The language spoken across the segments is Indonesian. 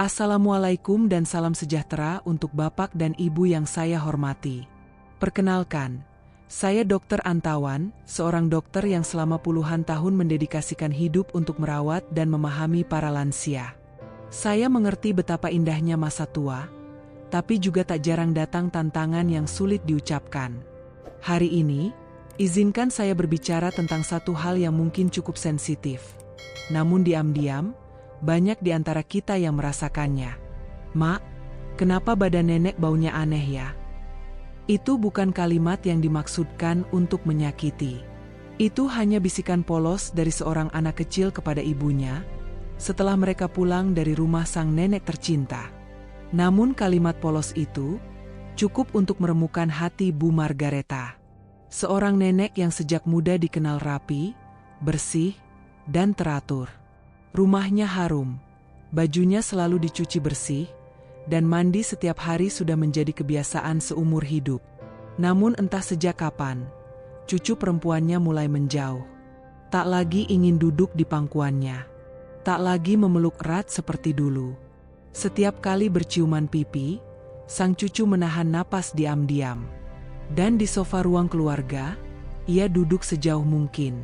Assalamualaikum dan salam sejahtera untuk Bapak dan Ibu yang saya hormati. Perkenalkan, saya Dr. Antawan, seorang dokter yang selama puluhan tahun mendedikasikan hidup untuk merawat dan memahami para lansia. Saya mengerti betapa indahnya masa tua, tapi juga tak jarang datang tantangan yang sulit diucapkan. Hari ini, izinkan saya berbicara tentang satu hal yang mungkin cukup sensitif. Namun diam-diam, banyak di antara kita yang merasakannya. "Mak, kenapa badan nenek baunya aneh ya?" Itu bukan kalimat yang dimaksudkan untuk menyakiti. Itu hanya bisikan polos dari seorang anak kecil kepada ibunya, setelah mereka pulang dari rumah sang nenek tercinta. Namun kalimat polos itu cukup untuk meremukan hati Bu Margareta. Seorang nenek yang sejak muda dikenal rapi, bersih, dan teratur. Rumahnya harum, bajunya selalu dicuci bersih, dan mandi setiap hari sudah menjadi kebiasaan seumur hidup. Namun entah sejak kapan, cucu perempuannya mulai menjauh. Tak lagi ingin duduk di pangkuannya. Tak lagi memeluk erat seperti dulu. Setiap kali berciuman pipi, sang cucu menahan napas diam-diam. Dan di sofa ruang keluarga, ia duduk sejauh mungkin.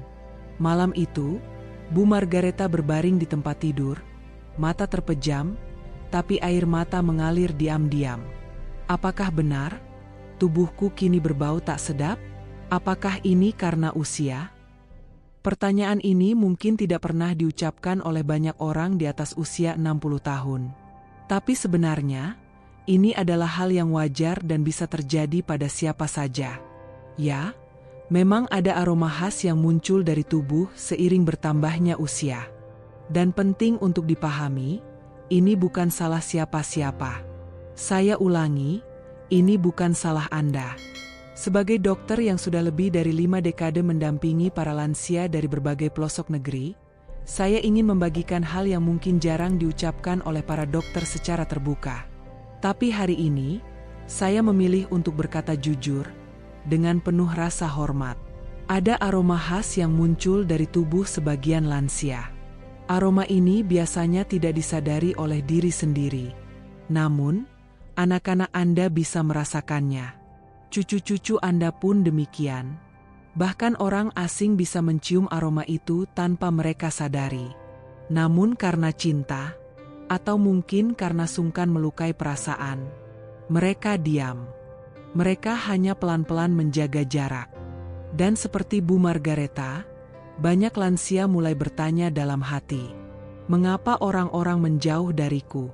Malam itu, Bu Margareta berbaring di tempat tidur, mata terpejam, tapi air mata mengalir diam-diam. Apakah benar? Tubuhku kini berbau tak sedap? Apakah ini karena usia? Pertanyaan ini mungkin tidak pernah diucapkan oleh banyak orang di atas usia 60 tahun. Tapi sebenarnya, ini adalah hal yang wajar dan bisa terjadi pada siapa saja. Ya, memang ada aroma khas yang muncul dari tubuh seiring bertambahnya usia. Dan penting untuk dipahami, ini bukan salah siapa-siapa. Saya ulangi, ini bukan salah Anda. Sebagai dokter yang sudah lebih dari 5 dekade mendampingi para lansia dari berbagai pelosok negeri, saya ingin membagikan hal yang mungkin jarang diucapkan oleh para dokter secara terbuka. Tapi hari ini, saya memilih untuk berkata jujur, dengan penuh rasa hormat. Ada aroma khas yang muncul dari tubuh sebagian lansia. Aroma ini biasanya tidak disadari oleh diri sendiri. Namun, anak-anak Anda bisa merasakannya. Cucu-cucu Anda pun demikian. Bahkan orang asing bisa mencium aroma itu tanpa mereka sadari. Namun karena cinta, atau mungkin karena sungkan melukai perasaan, mereka diam. Mereka hanya pelan-pelan menjaga jarak. Dan seperti Bu Margareta, banyak lansia mulai bertanya dalam hati, "Mengapa orang-orang menjauh dariku?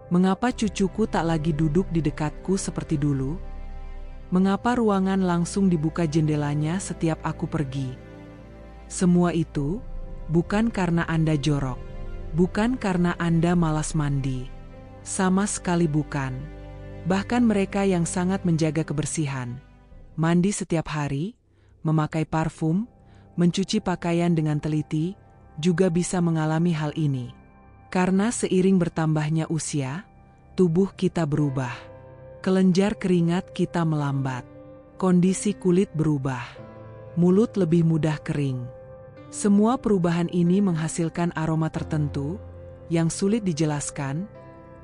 Mengapa cucuku tak lagi duduk di dekatku seperti dulu? Mengapa ruangan langsung dibuka jendelanya setiap aku pergi?" Semua itu bukan karena Anda jorok, bukan karena Anda malas mandi. Sama sekali bukan. Bahkan mereka yang sangat menjaga kebersihan, mandi setiap hari, memakai parfum, mencuci pakaian dengan teliti, juga bisa mengalami hal ini. Karena seiring bertambahnya usia, tubuh kita berubah. Kelenjar keringat kita melambat. Kondisi kulit berubah. Mulut lebih mudah kering. Semua perubahan ini menghasilkan aroma tertentu yang sulit dijelaskan,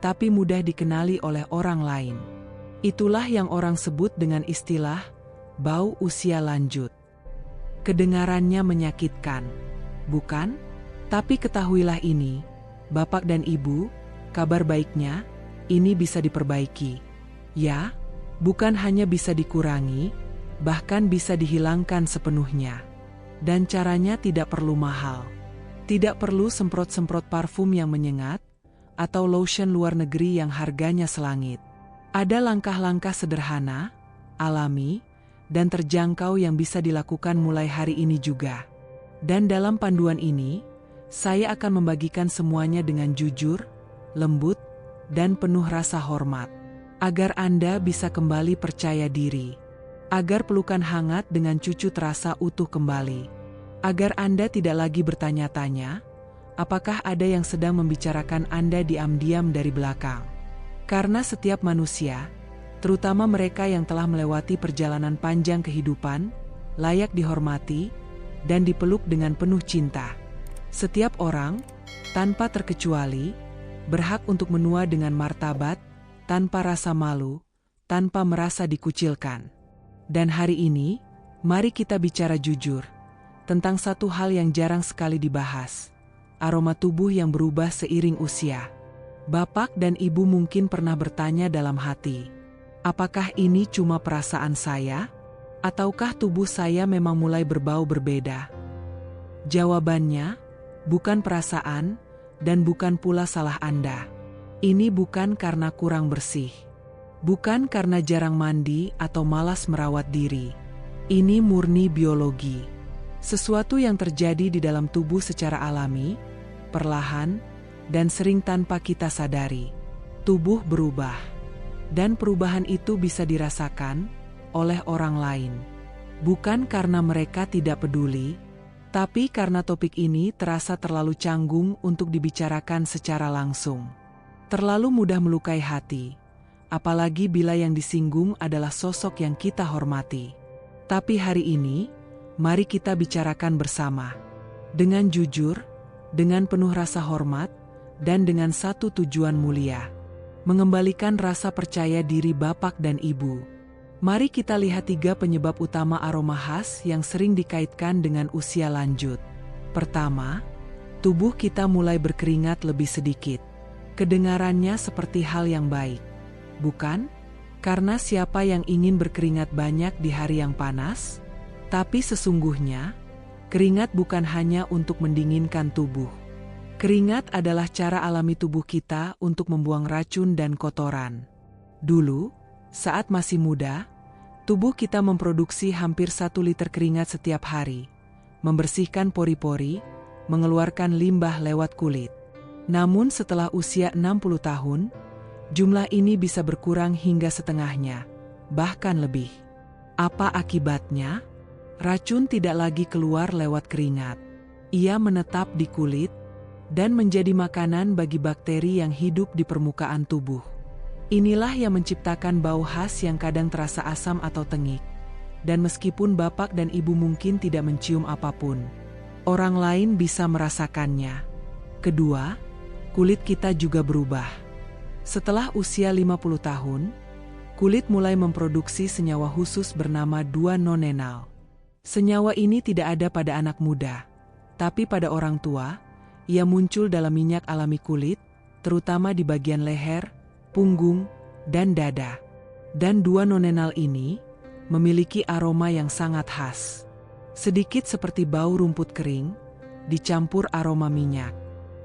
tapi mudah dikenali oleh orang lain. Itulah yang orang sebut dengan istilah bau usia lanjut. Kedengarannya menyakitkan, bukan? Tapi ketahuilah ini, Bapak dan Ibu, kabar baiknya, ini bisa diperbaiki. Ya, bukan hanya bisa dikurangi, bahkan bisa dihilangkan sepenuhnya. Dan caranya tidak perlu mahal. Tidak perlu semprot-semprot parfum yang menyengat, atau lotion luar negeri yang harganya selangit. Ada langkah-langkah sederhana, alami, dan terjangkau yang bisa dilakukan mulai hari ini juga. Dan dalam panduan ini, saya akan membagikan semuanya dengan jujur, lembut, dan penuh rasa hormat. Agar Anda bisa kembali percaya diri. Agar pelukan hangat dengan cucu terasa utuh kembali. Agar Anda tidak lagi bertanya-tanya, apakah ada yang sedang membicarakan Anda diam-diam dari belakang? Karena setiap manusia, terutama mereka yang telah melewati perjalanan panjang kehidupan, layak dihormati dan dipeluk dengan penuh cinta. Setiap orang, tanpa terkecuali, berhak untuk menua dengan martabat, tanpa rasa malu, tanpa merasa dikucilkan. Dan hari ini, mari kita bicara jujur tentang satu hal yang jarang sekali dibahas: aroma tubuh yang berubah seiring usia. Bapak dan ibu mungkin pernah bertanya dalam hati, apakah ini cuma perasaan saya? Ataukah tubuh saya memang mulai berbau berbeda? Jawabannya, bukan perasaan, dan bukan pula salah Anda. Ini bukan karena kurang bersih. Bukan karena jarang mandi atau malas merawat diri. Ini murni biologi. Sesuatu yang terjadi di dalam tubuh secara alami, perlahan, dan sering tanpa kita sadari. Tubuh berubah. Dan perubahan itu bisa dirasakan oleh orang lain. Bukan karena mereka tidak peduli, tapi karena topik ini terasa terlalu canggung untuk dibicarakan secara langsung. Terlalu mudah melukai hati, apalagi bila yang disinggung adalah sosok yang kita hormati. Tapi hari ini, mari kita bicarakan bersama. Dengan jujur, dengan penuh rasa hormat, dan dengan satu tujuan mulia: mengembalikan rasa percaya diri bapak dan ibu. Mari kita lihat 3 penyebab utama aroma khas yang sering dikaitkan dengan usia lanjut. Pertama, tubuh kita mulai berkeringat lebih sedikit. Kedengarannya seperti hal yang baik, bukan? Karena siapa yang ingin berkeringat banyak di hari yang panas? Tapi sesungguhnya, keringat bukan hanya untuk mendinginkan tubuh. Keringat adalah cara alami tubuh kita untuk membuang racun dan kotoran. Dulu, saat masih muda, tubuh kita memproduksi hampir 1 liter keringat setiap hari, membersihkan pori-pori, mengeluarkan limbah lewat kulit. Namun setelah usia 60 tahun, jumlah ini bisa berkurang hingga setengahnya, bahkan lebih. Apa akibatnya? Racun tidak lagi keluar lewat keringat. Ia menetap di kulit dan menjadi makanan bagi bakteri yang hidup di permukaan tubuh. Inilah yang menciptakan bau khas yang kadang terasa asam atau tengik. Dan meskipun bapak dan ibu mungkin tidak mencium apapun, orang lain bisa merasakannya. Kedua, kulit kita juga berubah. Setelah usia 50 tahun, kulit mulai memproduksi senyawa khusus bernama 2-nonenal. Senyawa ini tidak ada pada anak muda, tapi pada orang tua. Ia muncul dalam minyak alami kulit, terutama di bagian leher, punggung, dan dada. Dan 2-nonenal ini memiliki aroma yang sangat khas. Sedikit seperti bau rumput kering, dicampur aroma minyak.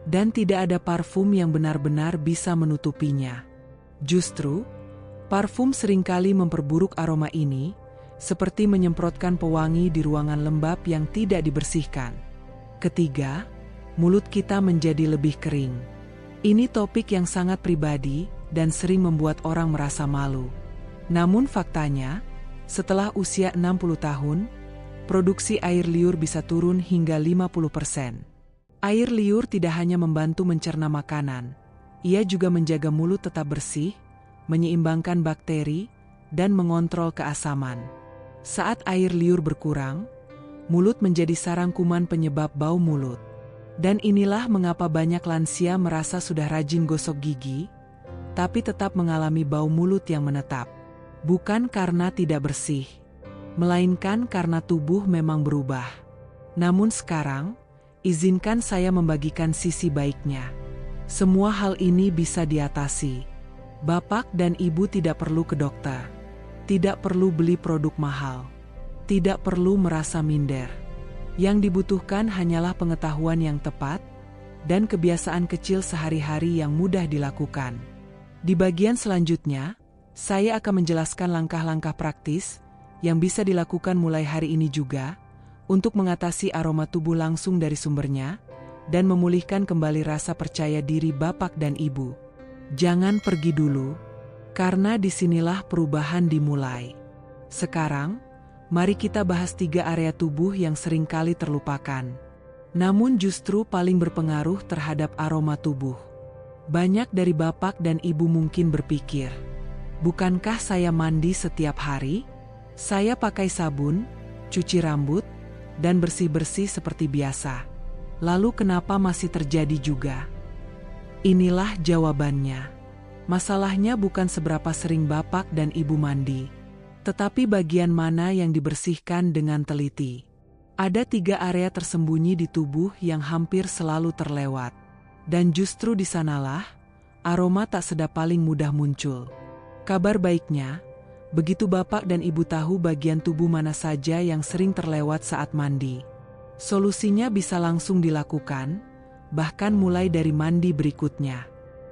Dan tidak ada parfum yang benar-benar bisa menutupinya. Justru, parfum seringkali memperburuk aroma ini, seperti menyemprotkan pewangi di ruangan lembab yang tidak dibersihkan. Ketiga, mulut kita menjadi lebih kering. Ini topik yang sangat pribadi dan sering membuat orang merasa malu. Namun faktanya, setelah usia 60 tahun, produksi air liur bisa turun hingga 50%. Air liur tidak hanya membantu mencerna makanan, ia juga menjaga mulut tetap bersih, menyeimbangkan bakteri, dan mengontrol keasaman. Saat air liur berkurang, mulut menjadi sarang kuman penyebab bau mulut. Dan inilah mengapa banyak lansia merasa sudah rajin gosok gigi, tapi tetap mengalami bau mulut yang menetap. Bukan karena tidak bersih, melainkan karena tubuh memang berubah. Namun sekarang, izinkan saya membagikan sisi baiknya. Semua hal ini bisa diatasi. Bapak dan ibu tidak perlu ke dokter, tidak perlu beli produk mahal, tidak perlu merasa minder. Yang dibutuhkan hanyalah pengetahuan yang tepat dan kebiasaan kecil sehari-hari yang mudah dilakukan. Di bagian selanjutnya, saya akan menjelaskan langkah-langkah praktis yang bisa dilakukan mulai hari ini juga untuk mengatasi aroma tubuh langsung dari sumbernya dan memulihkan kembali rasa percaya diri bapak dan ibu. Jangan pergi dulu, karena disinilah perubahan dimulai. Sekarang, mari kita bahas 3 area tubuh yang seringkali terlupakan, namun justru paling berpengaruh terhadap aroma tubuh. Banyak dari bapak dan ibu mungkin berpikir, bukankah saya mandi setiap hari? Saya pakai sabun, cuci rambut, dan bersih-bersih seperti biasa. Lalu kenapa masih terjadi juga? Inilah jawabannya. Masalahnya bukan seberapa sering bapak dan ibu mandi, tetapi bagian mana yang dibersihkan dengan teliti. Ada 3 area tersembunyi di tubuh yang hampir selalu terlewat. Dan justru di sanalah aroma tak sedap paling mudah muncul. Kabar baiknya, begitu bapak dan ibu tahu bagian tubuh mana saja yang sering terlewat saat mandi, solusinya bisa langsung dilakukan, bahkan mulai dari mandi berikutnya.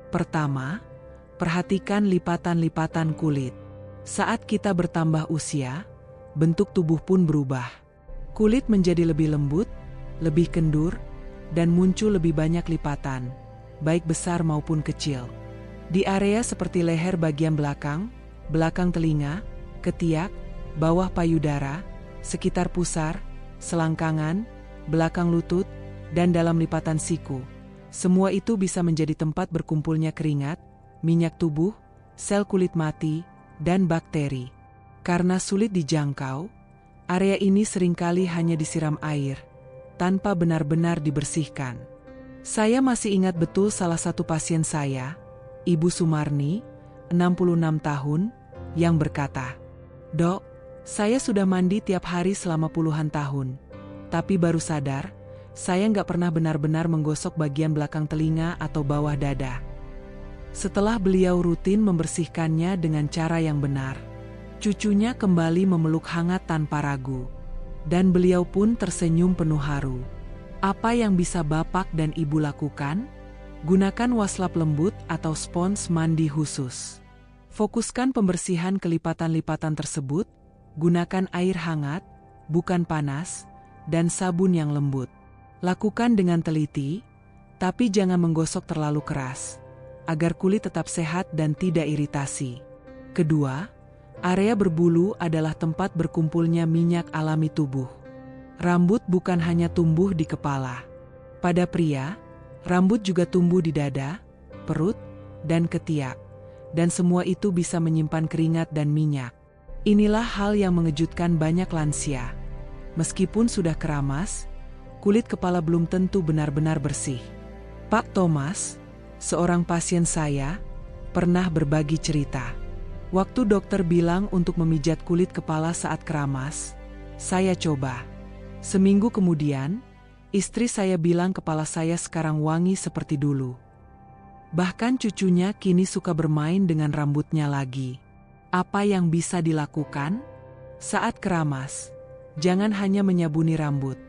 Pertama, perhatikan lipatan-lipatan kulit. Saat kita bertambah usia, bentuk tubuh pun berubah. Kulit menjadi lebih lembut, lebih kendur, dan muncul lebih banyak lipatan, baik besar maupun kecil. Di area seperti leher bagian belakang, belakang telinga, ketiak, bawah payudara, sekitar pusar, selangkangan, belakang lutut, dan dalam lipatan siku. Semua itu bisa menjadi tempat berkumpulnya keringat, minyak tubuh, sel kulit mati, dan bakteri. Karena sulit dijangkau, area ini seringkali hanya disiram air, tanpa benar-benar dibersihkan. Saya masih ingat betul salah satu pasien saya, Ibu Sumarni, 66 tahun, yang berkata, "Dok, saya sudah mandi tiap hari selama puluhan tahun, tapi baru sadar, saya nggak pernah benar-benar menggosok bagian belakang telinga atau bawah dada." Setelah beliau rutin membersihkannya dengan cara yang benar, cucunya kembali memeluk hangat tanpa ragu. Dan beliau pun tersenyum penuh haru. Apa yang bisa bapak dan ibu lakukan? Gunakan waslap lembut atau spons mandi khusus. Fokuskan pembersihan ke lipatan-lipatan tersebut, gunakan air hangat, bukan panas, dan sabun yang lembut. Lakukan dengan teliti, tapi jangan menggosok terlalu keras, agar kulit tetap sehat dan tidak iritasi. Kedua, area berbulu adalah tempat berkumpulnya minyak alami tubuh. Rambut bukan hanya tumbuh di kepala. Pada pria, rambut juga tumbuh di dada, perut, dan ketiak. Dan semua itu bisa menyimpan keringat dan minyak. Inilah hal yang mengejutkan banyak lansia. Meskipun sudah keramas, kulit kepala belum tentu benar-benar bersih. Pak Thomas, seorang pasien saya, pernah berbagi cerita. Waktu dokter bilang untuk memijat kulit kepala saat keramas, saya coba. Seminggu kemudian, istri saya bilang kepala saya sekarang wangi seperti dulu. Bahkan cucunya kini suka bermain dengan rambutnya lagi. Apa yang bisa dilakukan? Saat keramas, jangan hanya menyabuni rambut.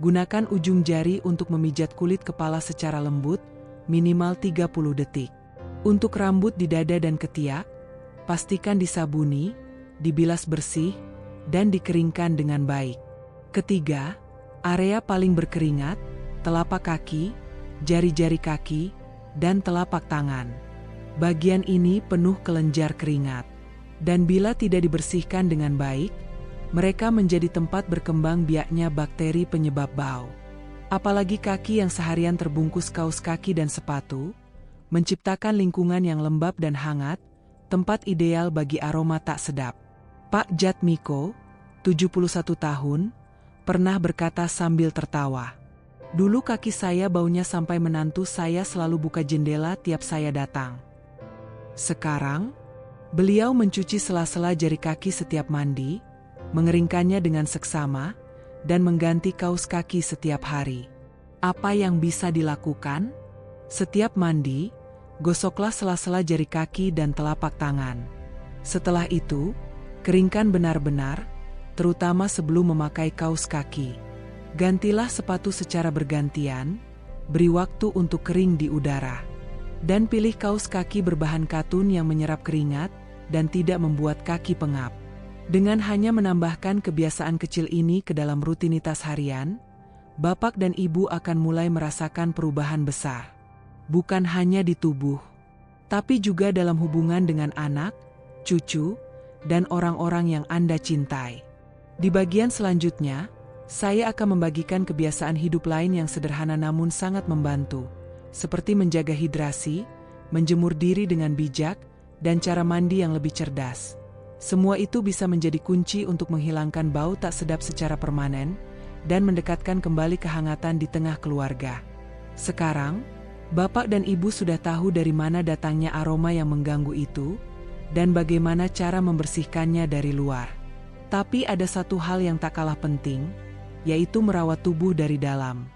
Gunakan ujung jari untuk memijat kulit kepala secara lembut, minimal 30 detik. Untuk rambut di dada dan ketiak, pastikan disabuni, dibilas bersih, dan dikeringkan dengan baik. Ketiga, area paling berkeringat, telapak kaki, jari-jari kaki, dan telapak tangan. Bagian ini penuh kelenjar keringat. Dan bila tidak dibersihkan dengan baik, mereka menjadi tempat berkembang biaknya bakteri penyebab bau. Apalagi kaki yang seharian terbungkus kaos kaki dan sepatu, menciptakan lingkungan yang lembab dan hangat, tempat ideal bagi aroma tak sedap. Pak Jatmiko, 71 tahun, pernah berkata sambil tertawa. Dulu kaki saya baunya sampai menantu saya selalu buka jendela tiap saya datang. Sekarang, beliau mencuci sela-sela jari kaki setiap mandi, mengeringkannya dengan seksama, dan mengganti kaos kaki setiap hari. Apa yang bisa dilakukan? Setiap mandi, gosoklah sela-sela jari kaki dan telapak tangan. Setelah itu, keringkan benar-benar, terutama sebelum memakai kaos kaki. Gantilah sepatu secara bergantian, beri waktu untuk kering di udara. Dan pilih kaos kaki berbahan katun yang menyerap keringat dan tidak membuat kaki pengap. Dengan hanya menambahkan kebiasaan kecil ini ke dalam rutinitas harian, bapak dan ibu akan mulai merasakan perubahan besar. Bukan hanya di tubuh, tapi juga dalam hubungan dengan anak, cucu, dan orang-orang yang Anda cintai. Di bagian selanjutnya, saya akan membagikan kebiasaan hidup lain yang sederhana namun sangat membantu, seperti menjaga hidrasi, menjemur diri dengan bijak, dan cara mandi yang lebih cerdas. Semua itu bisa menjadi kunci untuk menghilangkan bau tak sedap secara permanen dan mendekatkan kembali kehangatan di tengah keluarga. Sekarang, Bapak dan Ibu sudah tahu dari mana datangnya aroma yang mengganggu itu, dan bagaimana cara membersihkannya dari luar. Tapi ada satu hal yang tak kalah penting, yaitu merawat tubuh dari dalam.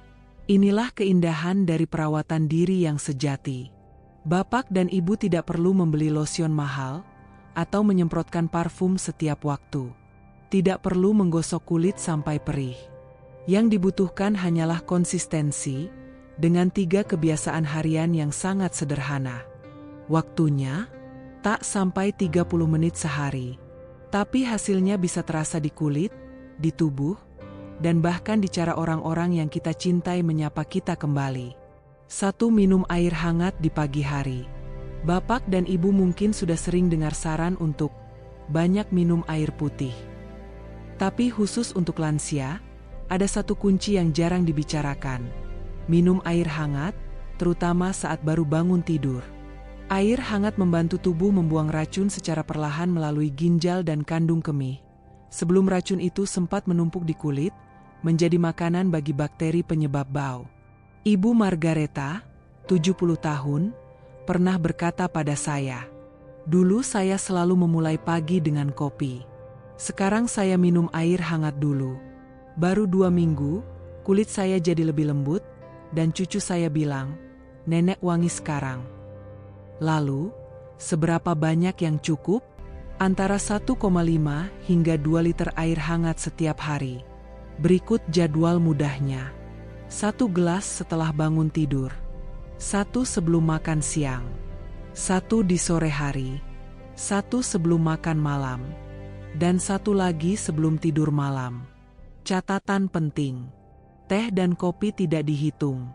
Inilah keindahan dari perawatan diri yang sejati. Bapak dan Ibu tidak perlu membeli lotion mahal, atau menyemprotkan parfum setiap waktu. Tidak perlu menggosok kulit sampai perih. Yang dibutuhkan hanyalah konsistensi, dengan 3 kebiasaan harian yang sangat sederhana. Waktunya, tak sampai 30 menit sehari. Tapi hasilnya bisa terasa di kulit, di tubuh, dan bahkan di cara orang-orang yang kita cintai menyapa kita kembali. 1. Minum air hangat di pagi hari. Bapak dan Ibu mungkin sudah sering dengar saran untuk banyak minum air putih. Tapi khusus untuk lansia, ada satu kunci yang jarang dibicarakan. Minum air hangat, terutama saat baru bangun tidur. Air hangat membantu tubuh membuang racun secara perlahan melalui ginjal dan kandung kemih. Sebelum racun itu sempat menumpuk di kulit, menjadi makanan bagi bakteri penyebab bau. Ibu Margareta, 70 tahun, pernah berkata pada saya, "Dulu saya selalu memulai pagi dengan kopi. Sekarang saya minum air hangat dulu. Baru 2 minggu, kulit saya jadi lebih lembut, dan cucu saya bilang, 'Nenek wangi sekarang.'" Lalu, seberapa banyak yang cukup? Antara 1,5 hingga 2 liter air hangat setiap hari. Berikut jadwal mudahnya. 1 gelas setelah bangun tidur. 1 sebelum makan siang. 1 di sore hari. 1 sebelum makan malam. Dan 1 lagi sebelum tidur malam. Catatan penting. Teh dan kopi tidak dihitung.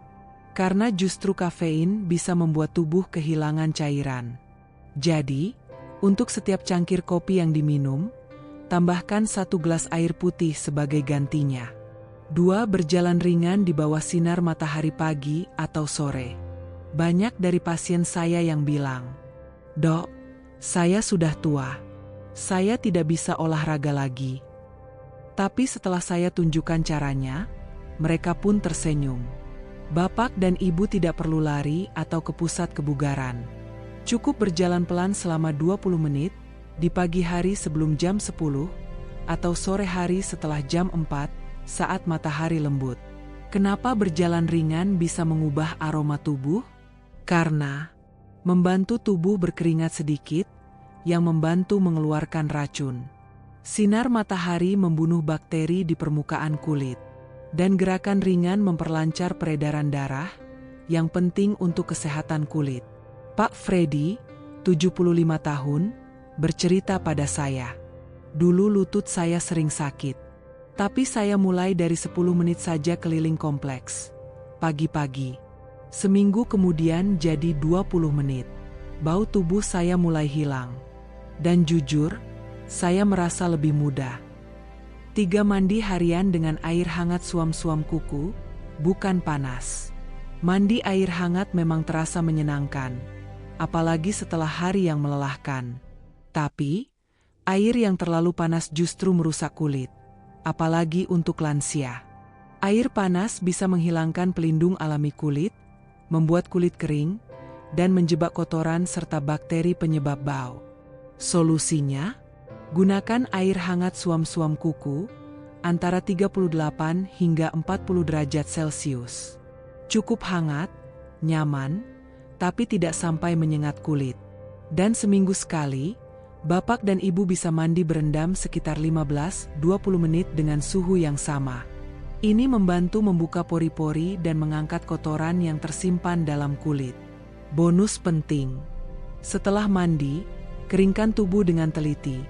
Karena justru kafein bisa membuat tubuh kehilangan cairan. Jadi, untuk setiap cangkir kopi yang diminum, tambahkan 1 gelas air putih sebagai gantinya. 2. Berjalan ringan di bawah sinar matahari pagi atau sore. Banyak dari pasien saya yang bilang, "Dok, saya sudah tua. Saya tidak bisa olahraga lagi." Tapi setelah saya tunjukkan caranya, mereka pun tersenyum. Bapak dan Ibu tidak perlu lari atau ke pusat kebugaran. Cukup berjalan pelan selama 20 menit, di pagi hari sebelum jam 10, atau sore hari setelah jam 4, saat matahari lembut. Kenapa berjalan ringan bisa mengubah aroma tubuh? Karena membantu tubuh berkeringat sedikit, yang membantu mengeluarkan racun. Sinar matahari membunuh bakteri di permukaan kulit. Dan gerakan ringan memperlancar peredaran darah, yang penting untuk kesehatan kulit. Pak Freddy, 75 tahun, bercerita pada saya, "Dulu lutut saya sering sakit. Tapi saya mulai dari 10 menit saja keliling kompleks. Pagi-pagi. Seminggu kemudian jadi 20 menit. Bau tubuh saya mulai hilang. Dan jujur, saya merasa lebih muda." 3. Mandi harian dengan air hangat suam-suam kuku, bukan panas. Mandi air hangat memang terasa menyenangkan, apalagi setelah hari yang melelahkan. Tapi, air yang terlalu panas justru merusak kulit, apalagi untuk lansia. Air panas bisa menghilangkan pelindung alami kulit, membuat kulit kering, dan menjebak kotoran serta bakteri penyebab bau. Solusinya? Gunakan air hangat suam-suam kuku, antara 38 hingga 40 derajat Celcius. Cukup hangat, nyaman, tapi tidak sampai menyengat kulit. Dan seminggu sekali, Bapak dan Ibu bisa mandi berendam sekitar 15-20 menit dengan suhu yang sama. Ini membantu membuka pori-pori dan mengangkat kotoran yang tersimpan dalam kulit. Bonus penting. Setelah mandi, keringkan tubuh dengan teliti,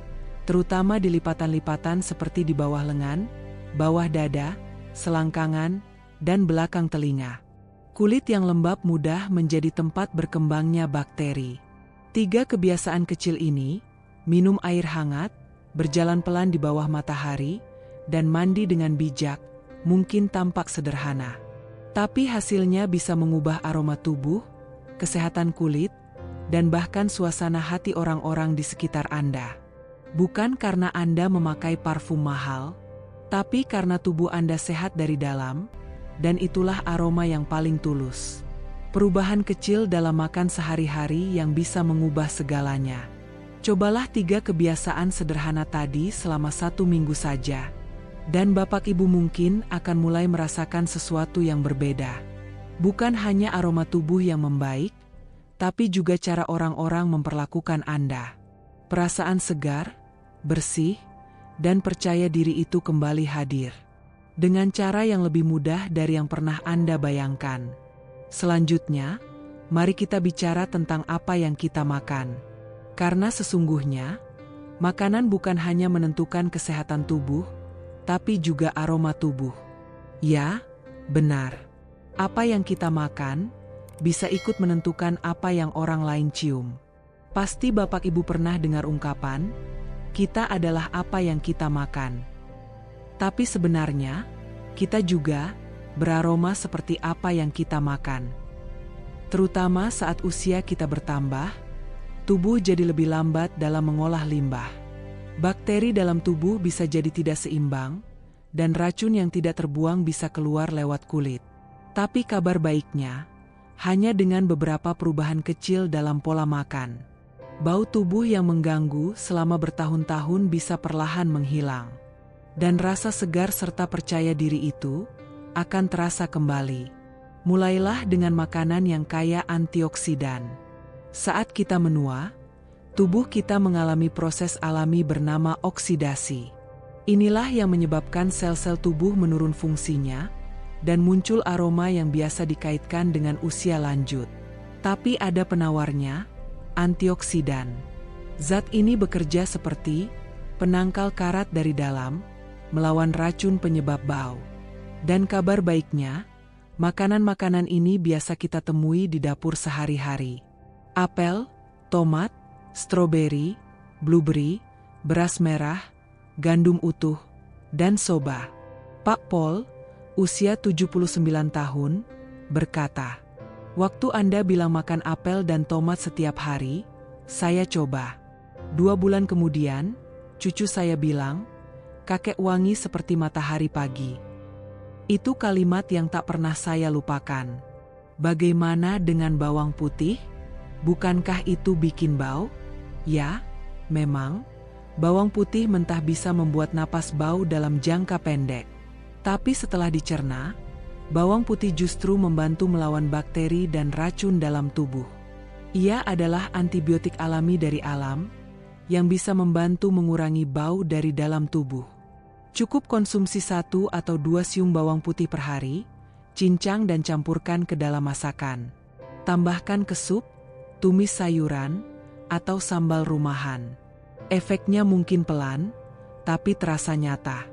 terutama di lipatan-lipatan seperti di bawah lengan, bawah dada, selangkangan, dan belakang telinga. Kulit yang lembab mudah menjadi tempat berkembangnya bakteri. 3 kebiasaan kecil ini, minum air hangat, berjalan pelan di bawah matahari, dan mandi dengan bijak, mungkin tampak sederhana. Tapi hasilnya bisa mengubah aroma tubuh, kesehatan kulit, dan bahkan suasana hati orang-orang di sekitar Anda. Bukan karena Anda memakai parfum mahal, tapi karena tubuh Anda sehat dari dalam, dan itulah aroma yang paling tulus. Perubahan kecil dalam makan sehari-hari yang bisa mengubah segalanya. Cobalah 3 kebiasaan sederhana tadi selama 1 minggu saja. Dan Bapak Ibu mungkin akan mulai merasakan sesuatu yang berbeda. Bukan hanya aroma tubuh yang membaik, tapi juga cara orang-orang memperlakukan Anda. Perasaan segar, bersih, dan percaya diri itu kembali hadir. Dengan cara yang lebih mudah dari yang pernah Anda bayangkan. Selanjutnya, mari kita bicara tentang apa yang kita makan. Karena sesungguhnya, makanan bukan hanya menentukan kesehatan tubuh, tapi juga aroma tubuh. Ya, benar. Apa yang kita makan bisa ikut menentukan apa yang orang lain cium. Pasti Bapak Ibu pernah dengar ungkapan, kita adalah apa yang kita makan. Tapi sebenarnya, kita juga beraroma seperti apa yang kita makan. Terutama saat usia kita bertambah, tubuh jadi lebih lambat dalam mengolah limbah. Bakteri dalam tubuh bisa jadi tidak seimbang, dan racun yang tidak terbuang bisa keluar lewat kulit. Tapi kabar baiknya, hanya dengan beberapa perubahan kecil dalam pola makan, bau tubuh yang mengganggu selama bertahun-tahun bisa perlahan menghilang. Dan rasa segar serta percaya diri itu akan terasa kembali. Mulailah dengan makanan yang kaya antioksidan. Saat kita menua, tubuh kita mengalami proses alami bernama oksidasi. Inilah yang menyebabkan sel-sel tubuh menurun fungsinya dan muncul aroma yang biasa dikaitkan dengan usia lanjut. Tapi ada penawarnya, antioksidan. Zat ini bekerja seperti penangkal karat dari dalam, melawan racun penyebab bau. Dan kabar baiknya, makanan-makanan ini biasa kita temui di dapur sehari-hari. Apel, tomat, stroberi, blueberry, beras merah, gandum utuh, dan soba. Pak Paul, usia 79 tahun, berkata, "Waktu Anda bilang makan apel dan tomat setiap hari, saya coba. 2 bulan kemudian, cucu saya bilang, kakek wangi seperti matahari pagi." Itu kalimat yang tak pernah saya lupakan. Bagaimana dengan bawang putih? Bukankah itu bikin bau? Ya, memang, bawang putih mentah bisa membuat napas bau dalam jangka pendek. Tapi setelah dicerna, bawang putih justru membantu melawan bakteri dan racun dalam tubuh. Ia adalah antibiotik alami dari alam, yang bisa membantu mengurangi bau dari dalam tubuh. Cukup konsumsi 1 atau 2 siung bawang putih per hari, cincang dan campurkan ke dalam masakan. Tambahkan ke sup, tumis sayuran, atau sambal rumahan. Efeknya mungkin pelan, tapi terasa nyata.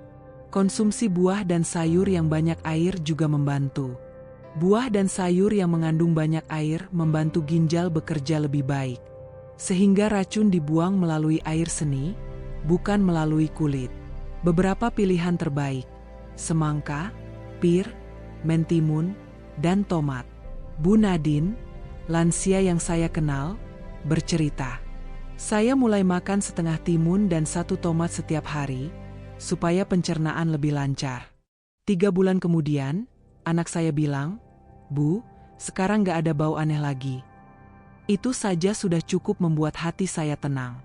Konsumsi buah dan sayur yang banyak air juga membantu. Buah dan sayur yang mengandung banyak air membantu ginjal bekerja lebih baik. Sehingga racun dibuang melalui air seni, bukan melalui kulit. Beberapa pilihan terbaik, semangka, pir, mentimun, dan tomat. Bu Nadine, lansia yang saya kenal, bercerita, "Saya mulai makan setengah timun dan 1 tomat setiap hari, supaya pencernaan lebih lancar." 3 bulan kemudian, anak saya bilang, "Bu, sekarang gak ada bau aneh lagi." Itu saja sudah cukup membuat hati saya tenang.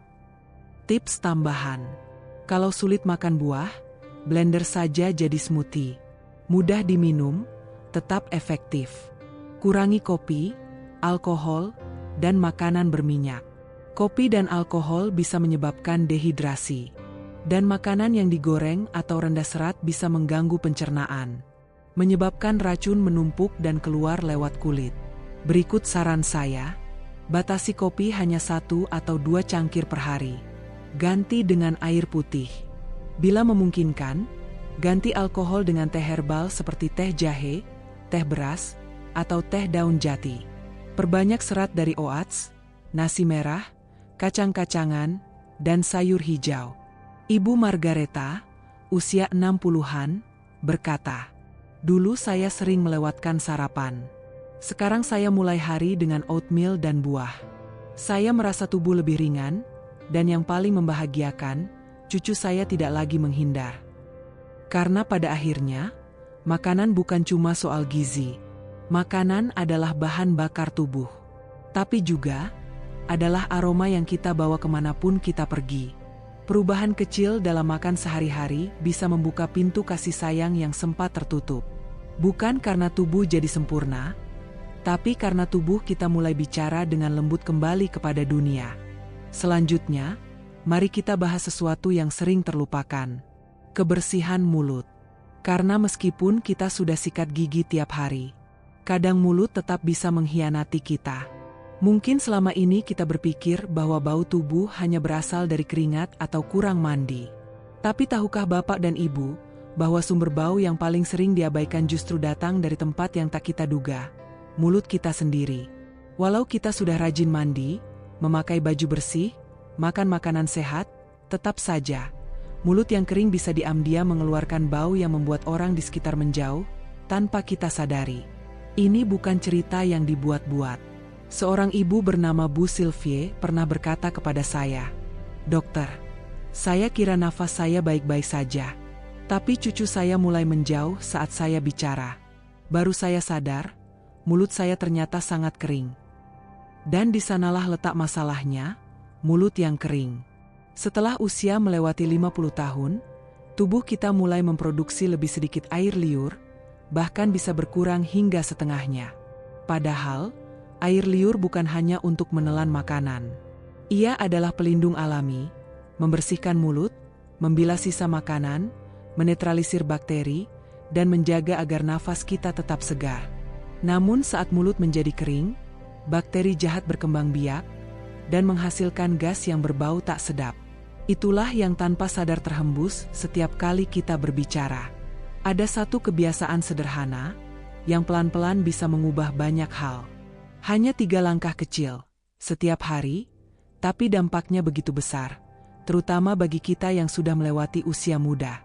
Tips tambahan. Kalau sulit makan buah, blender saja jadi smoothie. Mudah diminum, tetap efektif. Kurangi kopi, alkohol, dan makanan berminyak. Kopi dan alkohol bisa menyebabkan dehidrasi. Dan makanan yang digoreng atau rendah serat bisa mengganggu pencernaan, menyebabkan racun menumpuk dan keluar lewat kulit. Berikut saran saya, batasi kopi hanya 1 atau 2 cangkir per hari. Ganti dengan air putih. Bila memungkinkan, ganti alkohol dengan teh herbal seperti teh jahe, teh beras, atau teh daun jati. Perbanyak serat dari oats, nasi merah, kacang-kacangan, dan sayur hijau. Ibu Margareta, usia 60-an, berkata, "Dulu saya sering melewatkan sarapan. Sekarang saya mulai hari dengan oatmeal dan buah. Saya merasa tubuh lebih ringan, dan yang paling membahagiakan, cucu saya tidak lagi menghindar." Karena pada akhirnya, makanan bukan cuma soal gizi. Makanan adalah bahan bakar tubuh. Tapi juga adalah aroma yang kita bawa kemanapun kita pergi. Perubahan kecil dalam makan sehari-hari bisa membuka pintu kasih sayang yang sempat tertutup. Bukan karena tubuh jadi sempurna, tapi karena tubuh kita mulai bicara dengan lembut kembali kepada dunia. Selanjutnya, mari kita bahas sesuatu yang sering terlupakan. Kebersihan mulut. Karena meskipun kita sudah sikat gigi tiap hari, kadang mulut tetap bisa mengkhianati kita. Mungkin selama ini kita berpikir bahwa bau tubuh hanya berasal dari keringat atau kurang mandi. Tapi tahukah Bapak dan Ibu, bahwa sumber bau yang paling sering diabaikan justru datang dari tempat yang tak kita duga, mulut kita sendiri. Walau kita sudah rajin mandi, memakai baju bersih, makan makanan sehat, tetap saja, mulut yang kering bisa diam-diam mengeluarkan bau yang membuat orang di sekitar menjauh, tanpa kita sadari. Ini bukan cerita yang dibuat-buat. Seorang ibu bernama Bu Sylvie pernah berkata kepada saya, "Dokter, saya kira nafas saya baik-baik saja. Tapi cucu saya mulai menjauh saat saya bicara. Baru saya sadar, mulut saya ternyata sangat kering." Dan di sanalah letak masalahnya, mulut yang kering. Setelah usia melewati 50 tahun, tubuh kita mulai memproduksi lebih sedikit air liur, bahkan bisa berkurang hingga setengahnya. Padahal, air liur bukan hanya untuk menelan makanan. Ia adalah pelindung alami, membersihkan mulut, membilas sisa makanan, menetralisir bakteri, dan menjaga agar nafas kita tetap segar. Namun saat mulut menjadi kering, bakteri jahat berkembang biak, dan menghasilkan gas yang berbau tak sedap. Itulah yang tanpa sadar terhembus setiap kali kita berbicara. Ada satu kebiasaan sederhana, yang pelan-pelan bisa mengubah banyak hal. Hanya 3 langkah kecil, setiap hari, tapi dampaknya begitu besar, terutama bagi kita yang sudah melewati usia muda.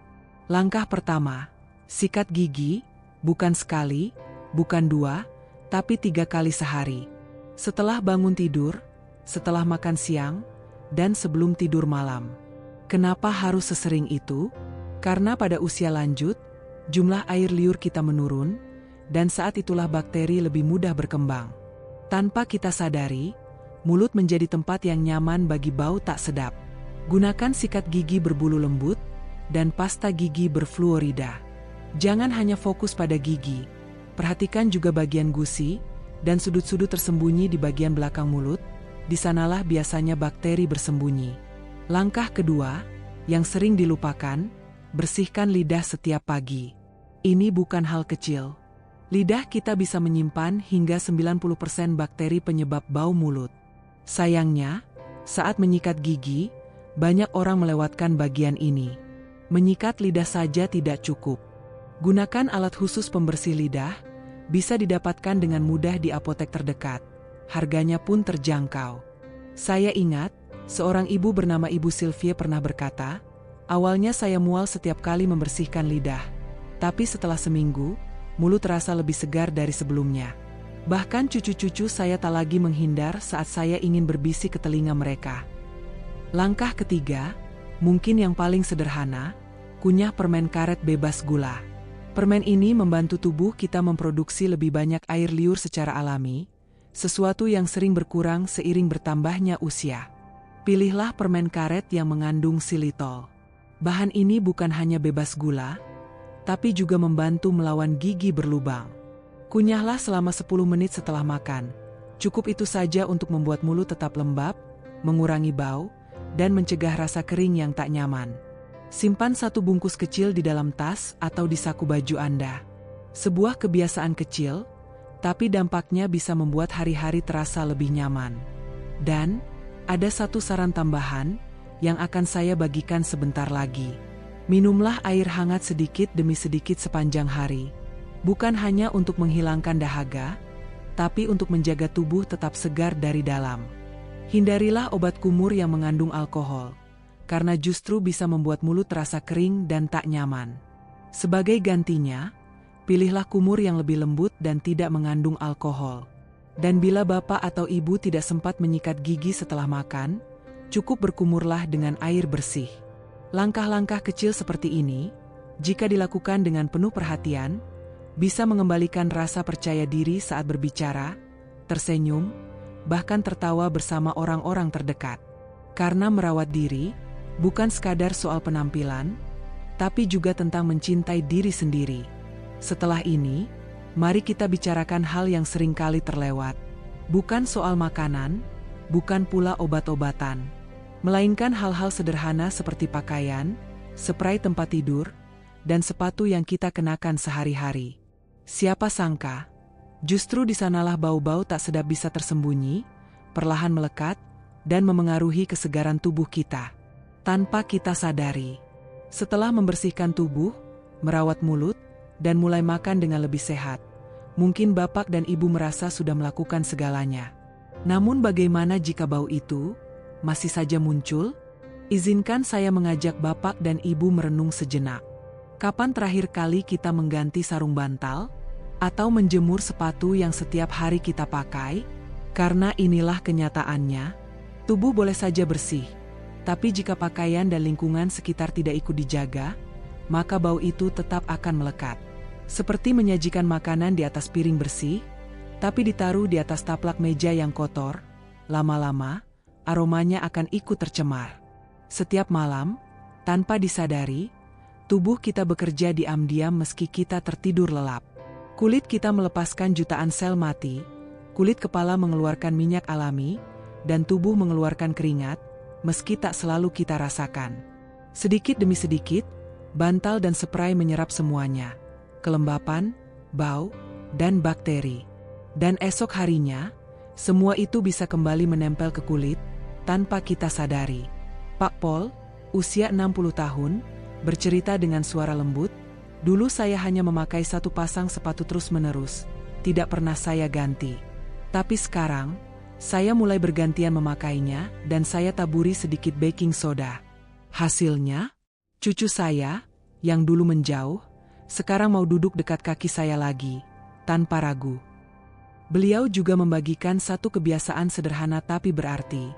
Langkah pertama, sikat gigi, bukan sekali, bukan 2, tapi 3 kali sehari. Setelah bangun tidur, setelah makan siang, dan sebelum tidur malam. Kenapa harus sesering itu? Karena pada usia lanjut, jumlah air liur kita menurun, dan saat itulah bakteri lebih mudah berkembang. Tanpa kita sadari, mulut menjadi tempat yang nyaman bagi bau tak sedap. Gunakan sikat gigi berbulu lembut, dan pasta gigi berfluorida. Jangan hanya fokus pada gigi, perhatikan juga bagian gusi, dan sudut-sudut tersembunyi di bagian belakang mulut, di sanalah biasanya bakteri bersembunyi. Langkah kedua, yang sering dilupakan, bersihkan lidah setiap pagi. Ini bukan hal kecil. Lidah kita bisa menyimpan hingga 90% bakteri penyebab bau mulut. Sayangnya, saat menyikat gigi, banyak orang melewatkan bagian ini. Menyikat lidah saja tidak cukup. Gunakan alat khusus pembersih lidah, bisa didapatkan dengan mudah di apotek terdekat. Harganya pun terjangkau. Saya ingat, seorang ibu bernama Ibu Sylvie pernah berkata, "Awalnya saya mual setiap kali membersihkan lidah. Tapi setelah seminggu, mulut terasa lebih segar dari sebelumnya. Bahkan cucu-cucu saya tak lagi menghindar saat saya ingin berbisik ke telinga mereka." Langkah ketiga, mungkin yang paling sederhana, kunyah permen karet bebas gula. Permen ini membantu tubuh kita memproduksi lebih banyak air liur secara alami, sesuatu yang sering berkurang seiring bertambahnya usia. Pilihlah permen karet yang mengandung xilitol. Bahan ini bukan hanya bebas gula, tapi juga membantu melawan gigi berlubang. Kunyahlah selama 10 menit setelah makan. Cukup itu saja untuk membuat mulut tetap lembab, mengurangi bau, dan mencegah rasa kering yang tak nyaman. Simpan 1 bungkus kecil di dalam tas atau di saku baju Anda. Sebuah kebiasaan kecil, tapi dampaknya bisa membuat hari-hari terasa lebih nyaman. Dan, ada satu saran tambahan, yang akan saya bagikan sebentar lagi. Minumlah air hangat sedikit demi sedikit sepanjang hari. Bukan hanya untuk menghilangkan dahaga, tapi untuk menjaga tubuh tetap segar dari dalam. Hindarilah obat kumur yang mengandung alkohol, karena justru bisa membuat mulut terasa kering dan tak nyaman. Sebagai gantinya, pilihlah kumur yang lebih lembut dan tidak mengandung alkohol. Dan bila Bapak atau Ibu tidak sempat menyikat gigi setelah makan, cukup berkumurlah dengan air bersih. Langkah-langkah kecil seperti ini, jika dilakukan dengan penuh perhatian, Bisa mengembalikan rasa percaya diri saat berbicara, tersenyum, bahkan tertawa bersama orang-orang terdekat. Karena merawat diri, bukan sekadar soal penampilan, tapi juga tentang mencintai diri sendiri. Setelah ini, mari kita bicarakan hal yang seringkali terlewat. Bukan soal makanan, bukan pula obat-obatan, melainkan hal-hal sederhana seperti pakaian, spray tempat tidur, dan sepatu yang kita kenakan sehari-hari. Siapa sangka, justru di sanalah bau-bau tak sedap bisa tersembunyi, perlahan melekat, dan memengaruhi kesegaran tubuh kita, tanpa kita sadari. Setelah membersihkan tubuh, merawat mulut, dan mulai makan dengan lebih sehat, mungkin bapak dan ibu merasa sudah melakukan segalanya. Namun bagaimana jika bau itu masih saja muncul? Izinkan saya mengajak bapak dan ibu merenung sejenak. Kapan terakhir kali kita mengganti sarung bantal? Atau menjemur sepatu yang setiap hari kita pakai? Karena inilah kenyataannya, tubuh boleh saja bersih, tapi jika pakaian dan lingkungan sekitar tidak ikut dijaga, maka bau itu tetap akan melekat. Seperti menyajikan makanan di atas piring bersih, tapi ditaruh di atas taplak meja yang kotor, lama-lama, aromanya akan ikut tercemar. Setiap malam, tanpa disadari, tubuh kita bekerja diam-diam meski kita tertidur lelap. Kulit kita melepaskan jutaan sel mati, kulit kepala mengeluarkan minyak alami, dan tubuh mengeluarkan keringat, meski tak selalu kita rasakan. Sedikit demi sedikit, bantal dan spray menyerap semuanya, kelembapan, bau, dan bakteri. Dan esok harinya, semua itu bisa kembali menempel ke kulit, tanpa kita sadari. Pak Pol, usia 60 tahun, bercerita dengan suara lembut, "Dulu saya hanya memakai satu pasang sepatu terus-menerus, tidak pernah saya ganti. Tapi sekarang, saya mulai bergantian memakainya dan saya taburi sedikit baking soda. Hasilnya, cucu saya, yang dulu menjauh, sekarang mau duduk dekat kaki saya lagi, tanpa ragu." Beliau juga membagikan satu kebiasaan sederhana tapi berarti,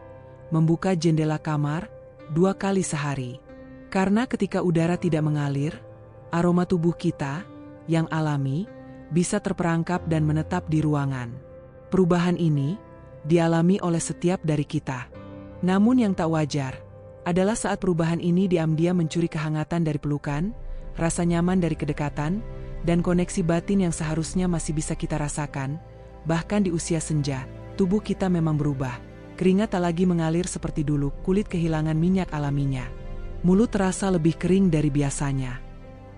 membuka jendela kamar 2 kali sehari. Karena ketika udara tidak mengalir, aroma tubuh kita, yang alami, bisa terperangkap dan menetap di ruangan. Perubahan ini dialami oleh setiap dari kita. Namun yang tak wajar adalah saat perubahan ini diam-diam mencuri kehangatan dari pelukan, rasa nyaman dari kedekatan, dan koneksi batin yang seharusnya masih bisa kita rasakan. Bahkan di usia senja, tubuh kita memang berubah. Keringat tak lagi mengalir seperti dulu, kulit kehilangan minyak alaminya. Mulut terasa lebih kering dari biasanya.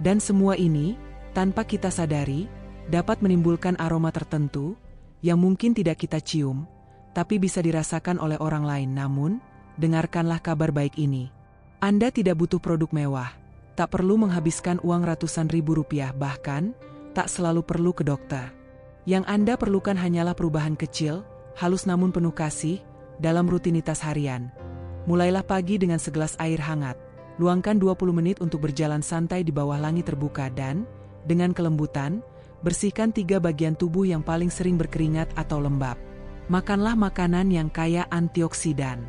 Dan semua ini, tanpa kita sadari, dapat menimbulkan aroma tertentu, yang mungkin tidak kita cium, tapi bisa dirasakan oleh orang lain. Namun, dengarkanlah kabar baik ini. Anda tidak butuh produk mewah, tak perlu menghabiskan uang ratusan ribu rupiah, bahkan, tak selalu perlu ke dokter. Yang Anda perlukan hanyalah perubahan kecil, halus namun penuh kasih, dalam rutinitas harian. Mulailah pagi dengan segelas air hangat. Luangkan 20 menit untuk berjalan santai di bawah langit terbuka dan, dengan kelembutan, bersihkan 3 bagian tubuh yang paling sering berkeringat atau lembab. Makanlah makanan yang kaya antioksidan.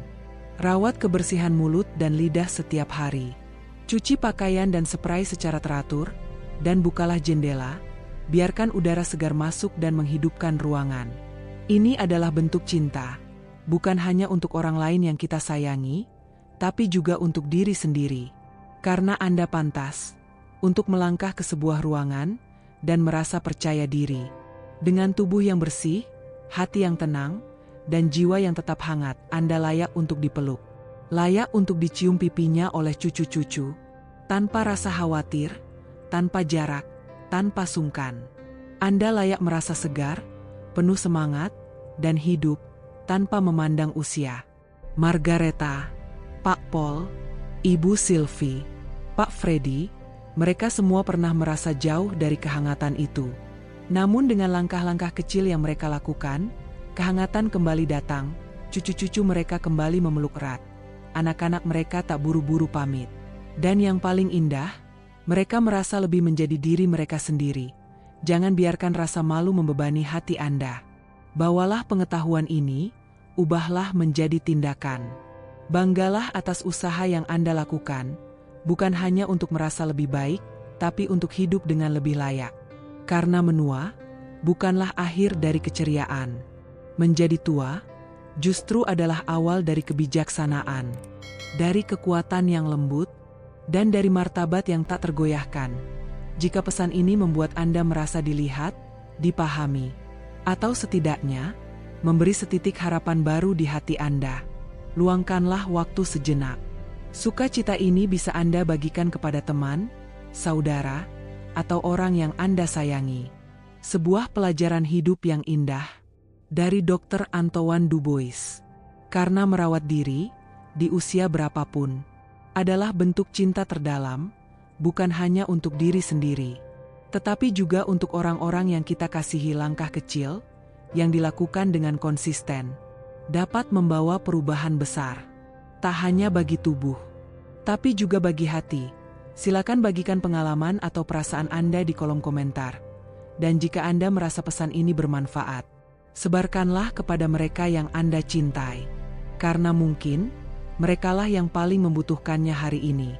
Rawat kebersihan mulut dan lidah setiap hari. Cuci pakaian dan spray secara teratur, dan bukalah jendela, biarkan udara segar masuk dan menghidupkan ruangan. Ini adalah bentuk cinta, bukan hanya untuk orang lain yang kita sayangi, tapi juga untuk diri sendiri. Karena Anda pantas untuk melangkah ke sebuah ruangan dan merasa percaya diri. Dengan tubuh yang bersih, hati yang tenang, dan jiwa yang tetap hangat, Anda layak untuk dipeluk. Layak untuk dicium pipinya oleh cucu-cucu, tanpa rasa khawatir, tanpa jarak, tanpa sungkan. Anda layak merasa segar, penuh semangat, dan hidup, tanpa memandang usia. Margareta, Pak Pol, Ibu Sylvie, Pak Freddy, mereka semua pernah merasa jauh dari kehangatan itu. Namun dengan langkah-langkah kecil yang mereka lakukan, kehangatan kembali datang, cucu-cucu mereka kembali memeluk erat. Anak-anak mereka tak buru-buru pamit. Dan yang paling indah, mereka merasa lebih menjadi diri mereka sendiri. Jangan biarkan rasa malu membebani hati Anda. Bawalah pengetahuan ini, ubahlah menjadi tindakan. Banggalah atas usaha yang Anda lakukan, bukan hanya untuk merasa lebih baik, tapi untuk hidup dengan lebih layak. Karena menua bukanlah akhir dari keceriaan. Menjadi tua justru adalah awal dari kebijaksanaan, dari kekuatan yang lembut, dan dari martabat yang tak tergoyahkan. Jika pesan ini membuat Anda merasa dilihat, dipahami, atau setidaknya memberi setitik harapan baru di hati Anda, luangkanlah waktu sejenak. Sukacita ini bisa Anda bagikan kepada teman, saudara, atau orang yang Anda sayangi. Sebuah pelajaran hidup yang indah dari Dr. Antoine Dubois. Karena merawat diri di usia berapapun adalah bentuk cinta terdalam, bukan hanya untuk diri sendiri, tetapi juga untuk orang-orang yang kita kasihi. Langkah kecil yang dilakukan dengan konsisten dapat membawa perubahan besar, tak hanya bagi tubuh, tapi juga bagi hati. Silakan bagikan pengalaman atau perasaan Anda di kolom komentar. Dan jika Anda merasa pesan ini bermanfaat, sebarkanlah kepada mereka yang Anda cintai. Karena mungkin merekalah yang paling membutuhkannya hari ini.